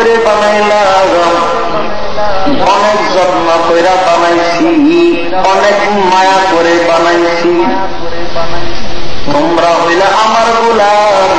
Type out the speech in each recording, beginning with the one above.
করে বানাইলাম, অনেক যত্ন করে বানাইছি, অনেক মায়া করে বানাইছি। তোমরা হইলে আমার গোলাম,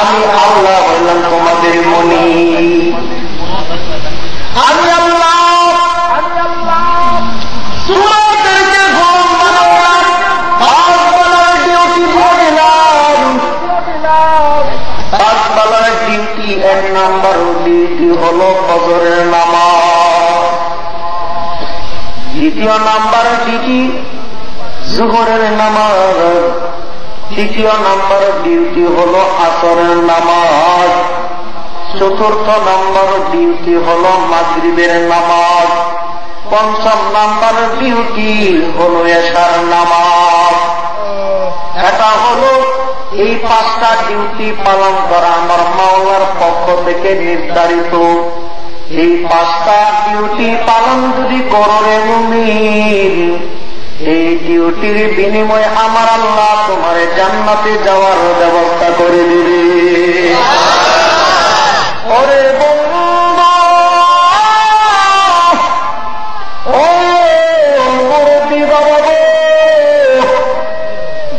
আমি আল্লাহ হইলাম তোমাদের মনি। আমি আল্লাহ তোমাদেরকে গোলাম বানালাম, পাঁচ বেলার ডিউটি দিলাম। পাঁচ বেলার ডিউটি, এক নাম্বার ডিউটি হলো ফজরের নামাজ, দ্বিতীয় নাম্বার ডিউটি জোহরের নামাজ, তৃতীয় নাম্বার ডিউটি হলো আসরের নামাজ, চতুর্থ নাম্বার ডিউটি হলো মাগরিবের নামাজ, পঞ্চম নাম্বার ডিউটি হলো এশার নামাজ। এটা হলো এই পাঁচটা ডিউটি পালন করা আমার মাওলার পক্ষ থেকে নির্ধারিত। এই পাঁচটা ডিউটি পালন যদি করো রে মুমিন, এই ডিউটির বিনিময়ে আমার আল্লাহ তোমার জান্নাতে যাওয়ার ব্যবস্থা করে দিবে। ওরে বন্ধু, ও মুরব্বি বাবা,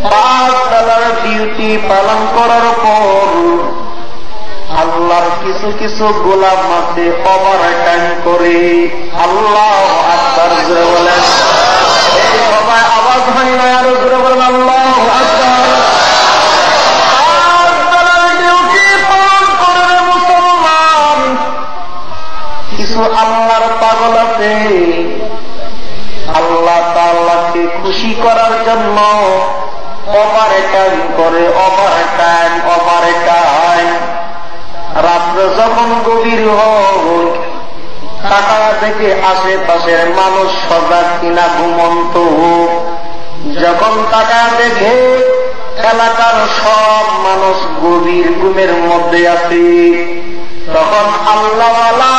পাঁচ বেলার ডিউটি পালন করার পর আল্লাহর কিছু কিছু গোলাম আছে ওভার টাইম করে। আল্লাহ আকবার জোরে বলেন। এই সবাই আওয়াজ হয় না, আরো জোরে বলেন আল্লাহু আকবার। পাঁচ বেলার ডিউটি পালন করে মুসলমান, কিছু আল্লাহর পাগল আছে আল্লাহ তাআলাকে খুশি করার জন্য ওভার টাইম করে, ওভার টাইম, ওভার টাইম। রাত্র যখন গভীর হোক, টাকা থেকে আশেপাশের মানুষ সজাগ কিনা ঘুমন্ত হোক, যখন টাকা দেখে এলাকার সব মানুষ গভীর ঘুমের মধ্যে আছে, তখন আল্লাহওয়ালা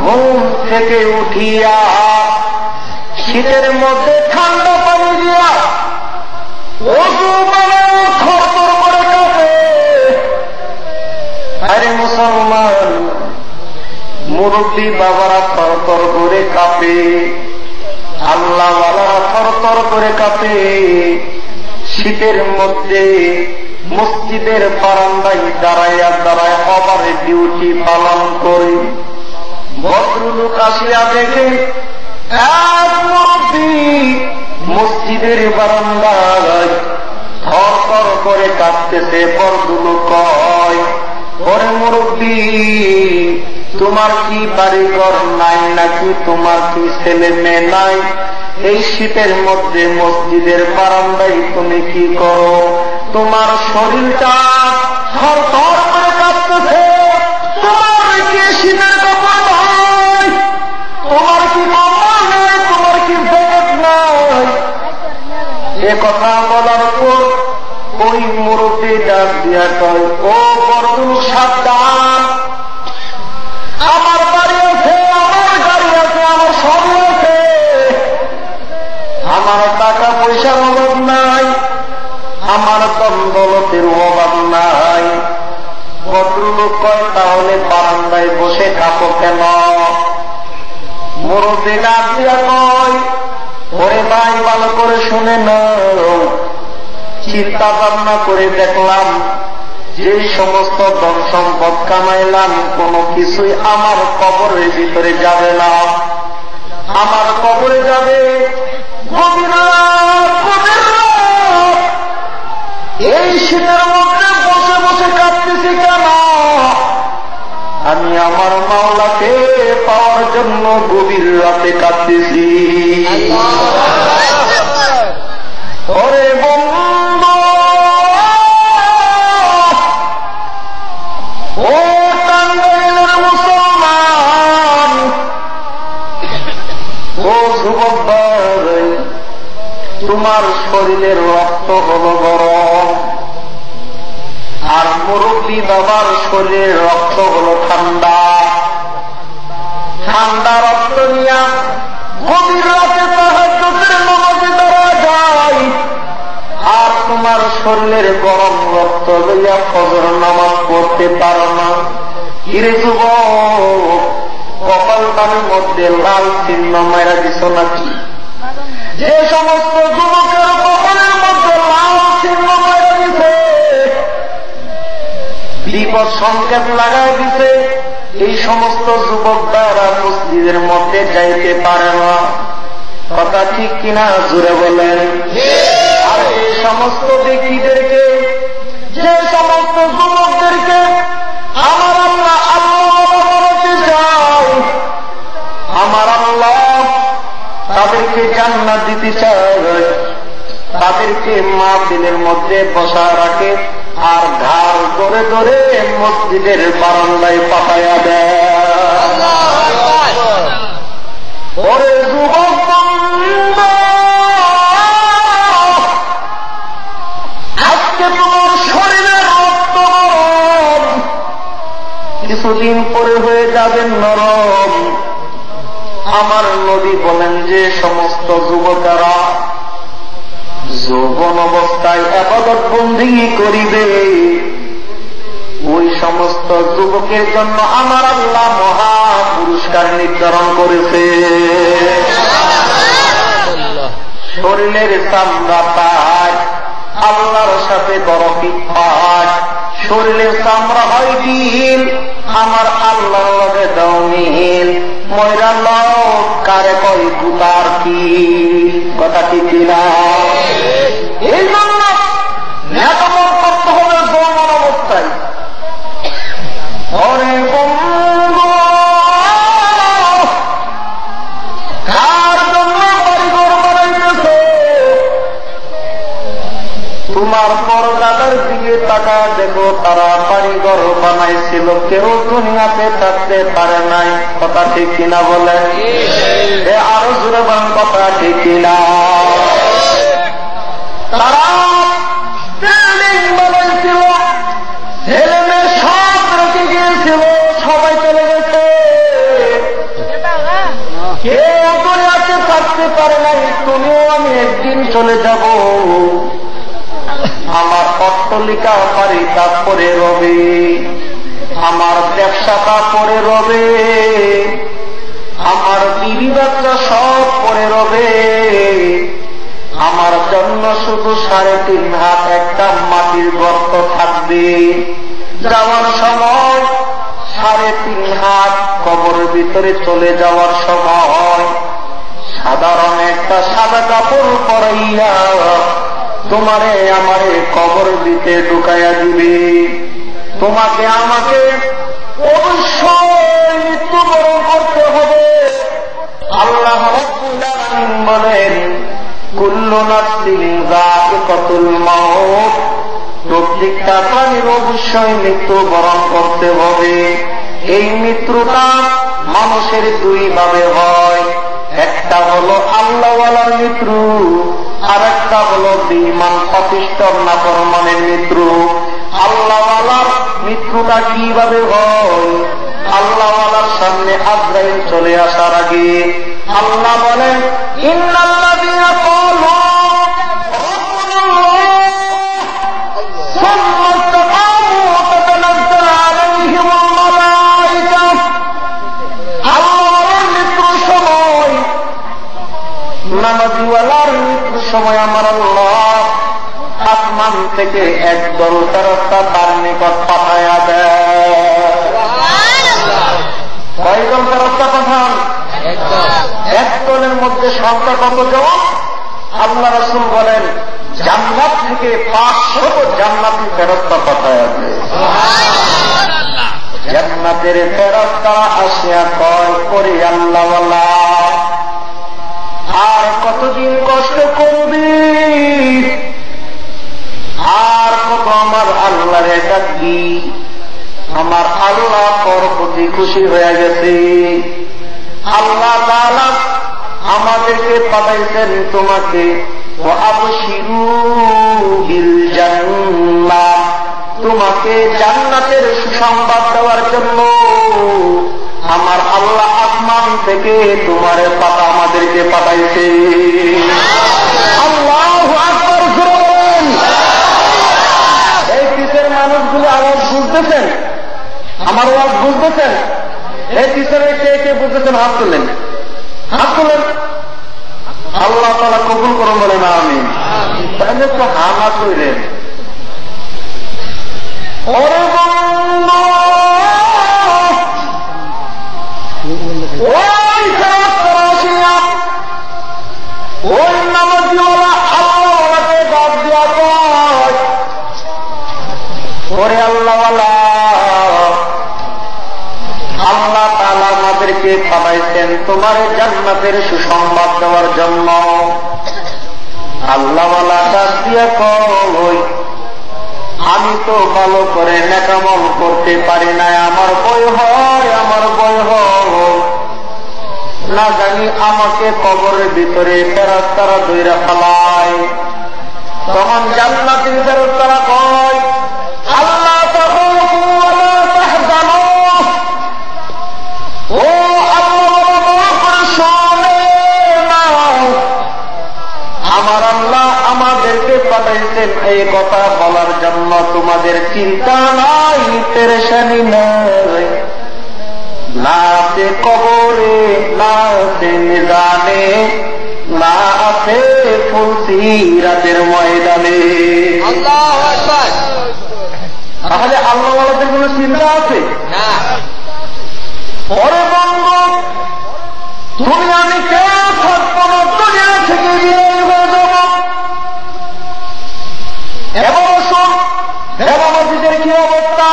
ঘুম থেকে উঠিয়া শীতের মধ্যে ঠান্ডা পানি দিয়া ওযু বানায় খরতর করে কাঁপে। আরে মুসলমান, মুরব্বী বাবারা থরথর করে কাঁপে, আল্লাহওয়ালারা থরথর করে কাঁপে। শীতের মধ্যে মসজিদের বারান্দায় দাঁড়াইয়া দাঁড়ায় ওভার ডিউটি পালন করে। ভদ্রলোক আসিয়া দেখে এক মুরব্বী মসজিদের বারান্দায় থরথর করে কাঁপতেছে। ভদ্রলোক কয়, ওরে মুরব্বী, তোমার কি বাড়িঘর নাই নাকি? তোমার কি ছেলে মেয়ে নাই? এই শীতের মধ্যে মসজিদের বারান্দায় তুমি কি করো? তোমার শরীরটা থরথর করে কাঁপতেছে, তোমার কি শীতের কাপড় নাই? তোমার কি কাপড় নাই? তোমার কি জ্যাকেট নাই? এ কথা বলার পর ওই মুরব্বী ডাক দিয়া কয়, ও বড়লোক সাবধান, আমার বাড়ি আছে, আমার গাড়ি আছে, আমার সব আছে, আমার টাকা পয়সার অভাব নাই, আমার দন্দলতের অভাব নাই। ভদ্রলোক কয়, তাহলে বারান্দায় বসে থাকো কেন? মুরব্বী ডাক দিয়া কয়, ওরে ভাই, ভালো করে শুনে নাও, চিন্তা ভাবনা করে দেখলাম যে সমস্ত ধন সম্পদ কামাইলাম কোনো কিছুই আমার কবরের ভিতরে যাবে না, আমার কবরে যাবে গভীর রাত, গভীর রাত। এই শীতের মধ্যে বসে বসে কাঁদতেছি কেন? আমি আমার মাওলাকে পাওয়ার জন্য গভীর রাতে কাঁদতেছি। ওরে বন্ধু, ও টাঙ্গাইলের মুসলমান, ও যুবক ভাই, তোমার শরীরের রক্ত হলো গরম, আর মুরব্বী বাবার শরীরের রক্ত হলো ঠান্ডা। ঠান্ডা রক্ত নিয়া গভীর রাতে তাহাজ্জুদের নামাজে দাঁড়া যায়, আর তোমার শরীরের গরম রক্ত লইয়া ফজর নামাজ পড়তে পারো না। কিরে যুবক, এই সমস্ত যুবক দ্বারা মসজিদের মধ্যে যাইতে পারে না। কথা ঠিক কিনা জুড়ে বলেন। আর এই সমস্ত ব্যক্তিদেরকে, যে সমস্ত যুবকদেরকে আমার আল্লাহ বানাতে চায়, আমার আল্লাহ তাদেরকে জান্নাত দিতে চায়, তাদেরকে মাহফিলের মধ্যে বসা রাখে আর ঘাড় ধরে ধরে মসজিদের বারান্দায় পাঠাইয়া দেয়। ওরে যুবক, আজকে তোমার শরীরের রক্ত কিছুদিন পরে হয়ে যাবে নরম। আমার নবী বলেন যে সমস্ত যুবকেরা যৌবন অবস্থায় ইবাদত বন্দেগী করিবে, ওই সমস্ত যুবকের জন্য আমার আল্লাহ মহা পুরস্কার নির্ধারণ করেছে। শরীরের চামড়া পায়, আল্লাহর সাথে বরফি পায়, শরীরের চামড়া হয় দিল, আমার আল্লাহর লগে দাও মিল, ময়রা লোক কারে কই কুতার কি। কথা ঠিক কিনা? এই জন্য নেতামত করতে হবে যৌবন অবস্থায়। অরে বন্ধু, কার জন্য বাড়িঘর বানাইতেছে? তোমার পরদাদার দিকে তাকা দেখো, তারা বাড়িঘর বানাইছিল, কেউ দুনিয়াতে থাকতে পারে নাই। কথা ঠিক কিনা বলেন? আরো জোরে বলেন, কথা ঠিক কিনা? তারা বিল্ডিং বানাইছিল, ছেলে মেয়ে সব রেখে গিয়েছিল, সবাই চলে গেছে, কেউ দুনিয়াতে থাকতে পারে নাই। তুমিও আমি একদিন চলে যাব। আমার অট্টালিকা বাড়িটা পরে রবে, আমার ব্যবসাটা পরে রবে, আমার বিবি বাচ্চা সব পরে রবে। আমার জন্য শুধু 3.5 হাত একটা মাটির গর্ত থাকবে। যাওয়ার সময় 3.5 হাত কবরের ভিতরে চলে যাওয়ার সময় সাধারণ একটা সাদা কাপড় পরাইয়া তোমারে আমারে কবর দিতে ঢুকাইয়া দিবে। তোমাকে আমাকে অবশ্যই মৃত্যুবরণ করতে হবে। আল্লাহ রাব্বুল আলামিন বলেন, কুল্লু নাফসিন যায়িকাতুল মাউত, প্রত্যেকটা প্রাণীর অবশ্যই মৃত্যুবরণ করতে হবে। এই মৃত্যুটা মানুষের 2 ভাবে হয়। একটা হলো আল্লাহওয়ালার মৃত্যু, আর একটা হলো বেঈমান পাপিষ্ঠর নাফরমানের মৃত্যু। আল্লাহওয়ালার মৃত্যুটা কিভাবে হয়? আল্লাহওয়ালার সামনে আজরাইল চলে আসার আগে আল্লাহ বলেন, ইন্নাল্লাযীনা ক্বালু সুম্মা ইসতাকামু তাতানাজ্জালু আলাইহিমুল মালায়েকা। আল্লাহর মৃত্যুর সময়, নামাজীওয়ালার মৃত্যুর সময় আমার আল্লাহ আসমান থেকে একদল ফেরেশতা তার নিকট পাঠায়া দেয়। কয়জন ফেরেশতা পাঠান? একদলের মধ্যে সংখ্যা কতজন? আল্লাহ রাসূল বলেন, জান্নাত থেকে 500 জান্নাতি ফেরেশতা পাঠায়া দেয়। জান্নাতের ফেরেশতারা আসিয়া কয়, ওরে আল্লাহওয়ালা, আর কতদিন কষ্ট করবি? আর কত আমার আল্লাহর ডাকবি? আমার আল্লাহ তোর প্রতি খুশি হয়ে গেছে। আল্লাহ তাআলা আমাদেরকে পাঠাইছেন তোমাকে, ওয়া আবশিরু বিল জান্নাহ, তোমাকে জান্নাতের সুসংবাদ দেওয়ার জন্য আমার আল্লাহ আসমান থেকে তোমার পাতা আমাদেরকে পাঠাইছে। আল্লাহু আকবার। এই পিছের মানুষগুলো আওয়াজ বুঝতেছেন? আমার আওয়াজ বুঝতেছেন? এই পিছনে কে কে বুঝতেছেন? হাত তুলেন, হাত তুলেন। আল্লাহ তাআলা কবুল করুন, বলেন আমিন। তাহলে তো হাত কইলেন। ওরে বন্ধু, আল্লাহ তাআলা আমাদেরকে পাঠাইছেন তোমার জান্নাতের সুসংবাদ দেওয়ার জন্য। আল্লাহওয়ালা ডাক দিয়া কয়, আমি তো ভালো করে নেকামল করতে পারি না, আমার ভয় হয়, আমার ভয় হয়, না জানি আমাকে কবরের ভিতরে ফেরেশতারা ধইরা ফেলায়। তখন জান্নাতের ফেরেশতারা কয়, আল্লাহ তাখাফু ওয়ালা তাহজানু, ও আল্লাহ করে শুনে নাও, আমার আল্লাহ আমাদেরকে পাঠাইছেন এই কথা বলার জন্য। তোমাদের চিন্তা নাই, পেরেশানি নাই, না আছে কবরে, না আছে মিজানে, না আছে ফুলসিরাতের ময়দানে। আল্লাহু আকবার। তাহলে আল্লাহ ওয়ালাদের কোন চিন্তা আছে না। পরে বন্ধু তুমি আমি কেউ থাকবো না, দুনিয়া থেকে বিদায় হয়ে যাব। এবার শোন হেমামাজিদের কি অবস্থা,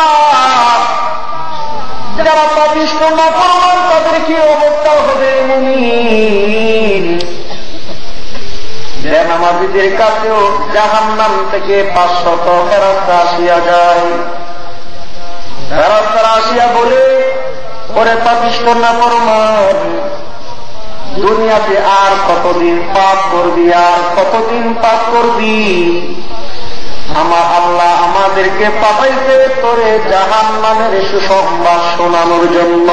যারা পাপিষ্ঠ নাফরমান তাদের কি অবস্থা হবে। মুমিন হেমামাজিদের কাছেও জাহান্নাম থেকে 500 ফেরেশতা আসিয়া যায়। ফেরেশতারা আসিয়া বলে, ওরে পাপিষ্ঠ নাফরমান, দুনিয়াতে আর কতদিন পাপ করবি, আর কতদিন পাপ করবি? আমার আল্লাহ আমাদেরকে পাঠাইছে তোরে জাহান্নামের সুসংবাদ শোনানোর জন্য।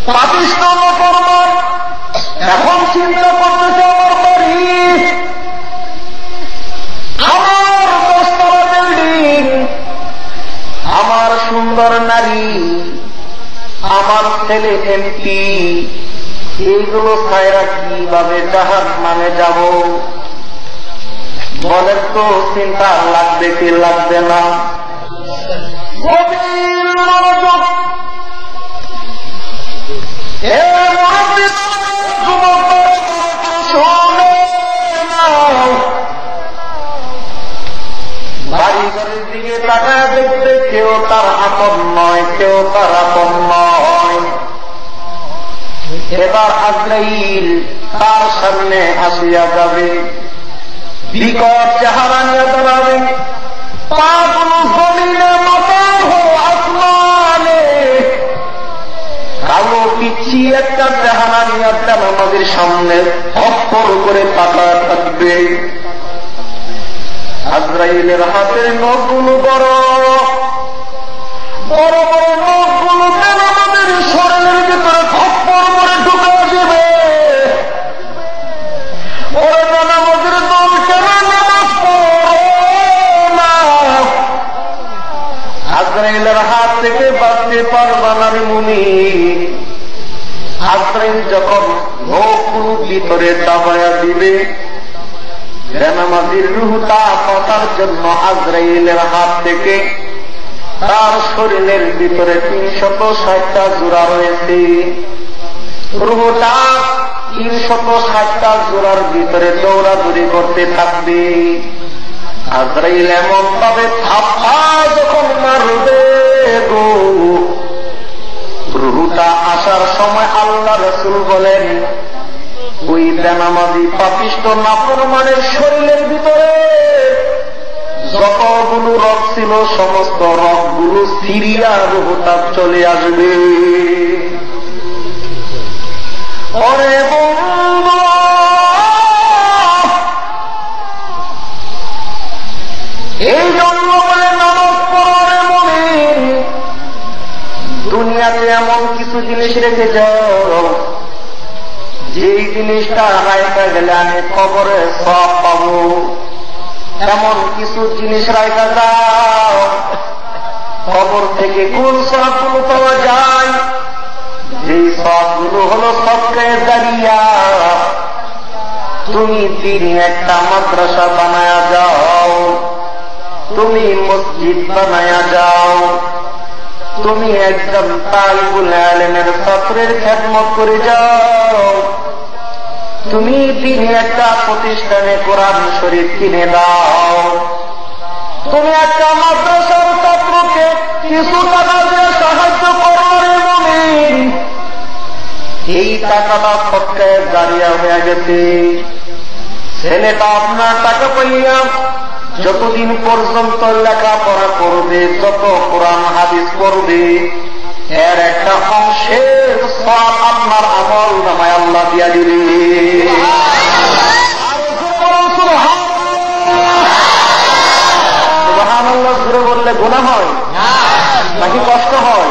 পাপিষ্ঠ নাফরমান এখন চিন্তা করতেছে, আমার বাড়ি, আমার 10 তলা বিল্ডিং, আমার সুন্দর নারী, আমার ছেলে এমপি, এইগুলো ছাইরা কিভাবে জাহান্নামে যাব? বলেন তো চিন্তা লাগবে কি লাগবে না? গভীর মনোযোগ। এ মুরব্বি যুবকরা শুনে নাও, বাড়ি ঘরের দিকে তাকায় দেখতে কেউ তার আপন নয়, কেউ তার আপন নয়। এবার আজরাইল তার সামনে আসিয়া যাবে, বিকট চেহারা নিয়ে দাঁড়াবে, পাগুলো জমিনে, মাথা হো আসমানে, কালো পিচ্ছি একটা চেহারা নিয়ে আমাদের সামনে হপ্পর করে তাকায় থাকবে। আজরাইলের হাতের নখগুলো বড় বড় বড়, নখগুলো আমাদের শরীরের ভিতরে হপ্পর করে ঢুকে যাবে। ওরা আমাদের দল কেন নামাজ পড়ে না? আজরাইলের হাত থেকে বাঁচতে পারবা না রে মুমিন। আজরাইল যখন নখগুলো ভিতরে চাপায়া দিবে, জানামাজির রুহটা পাতার জন্য আজরাইলের হাত থেকে তার শরীরের ভিতরে 360টা জোড়া রয়েছে। রুহটা 360টা জোড়ার ভিতরে দৌড়াদৌড়ি করতে থাকবে। আজরাইল এমন ভাবে থাপ্পা যখন মারবে গো, রুহটা আসার সময় আল্লাহ রাসূল বলেন, ওই বেনামাজি পাপিষ্ঠ নাফরমানের শরীরের ভিতরে যতগুলো রগ ছিল সমস্ত রগগুলো সিরিয়া রুহটা চলে আসবে। ওরে বন্ধু, এই জন্য বলে নামাজ পড়ে মুমিন, দুনিয়াতে এমন কিছু জিনিস রেখে যাও যেই জিনিসটা রাইখা গেলে আমি কবরে সওয়াব পাবো। এমন কিছু জিনিস রাইখা যাও, কবর থেকে কোন সওয়াবগুলো পাওয়া যায়? যেই সওয়াবগুলো হলো সদকায়ে জারিয়া। তুমি দিনে একটা মাদ্রাসা বানায়া যাও, তুমি মসজিদ বানায়া যাও, তুমি একজন তালিবুল ইলমের ছাত্রের খেদমত করে যাও, তুমি দিনে একটা প্রতিষ্ঠানে কোরআন শরীফ কিনে দাও, তুমি একটা মাদ্রাসার ছাত্রকে কিছু টাকা দিয়ে সাহায্য করলে মুমিন, এই টাকাটা সৎকায়ে জারিয়া হয়ে গেছে। ছেলেটা আপনার টাকা পাইয়া যতদিন পর্যন্ত লেখাপড়া করবে, যত কোরআন হাদিস পড়বে, এর একটা অংশের সওয়াব আপনার আমল নামায় আল্লাহ দিয়া দিবে। সুবহানাল্লাহ জোরে বললে গুনাহ হয় নাকি কষ্ট হয়?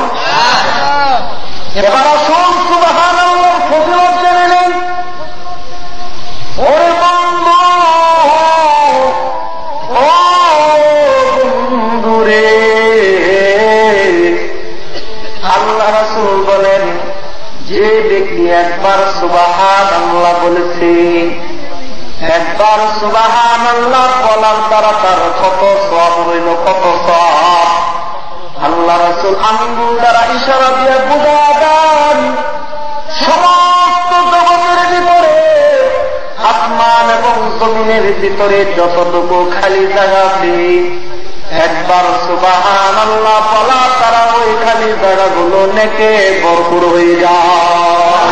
এবার আসুন সুবহানাল্লাহ ফজিলত জেনে নেন। ওরে বন্ধু, ও বন্ধুরে, আল্লাহ রাসূল বলেন, যে ব্যক্তি একবার সুবহানাল্লাহ বলেছে, একবার সুবহানাল্লাহ বলার দ্বারা তার কত সওয়াব হইল, কত সওয়াব। আল্লাহ রাসূল আঙ্গুল দ্বারা ইশারা দিয়ে বুঝা দেন, সমস্ত জগতের ভিতরে, আসমান এবং জমিনের ভিতরে যতটুকু খালি জায়গা আছে, একবার সুবহানাল্লাহ বলা তারা ওই খালি জায়গাগুলো নেকে ভরপুর হয়ে যায়।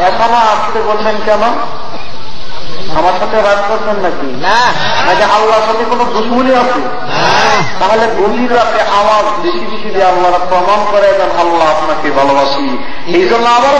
এখনো আসতে বললেন কেন? আমার সাথে রাগ করছেন নাকি? নাকি আল্লাহর সাথে কোনো দুশ্মনী আছে? তাহলে গভীর রাতে আওয়াজ বেশি বেশি দিয়ে আল্লাহরা প্রমাণ করে দেন, আল্লাহ আপনাকে ভালোবাসি। এই জন্য আবার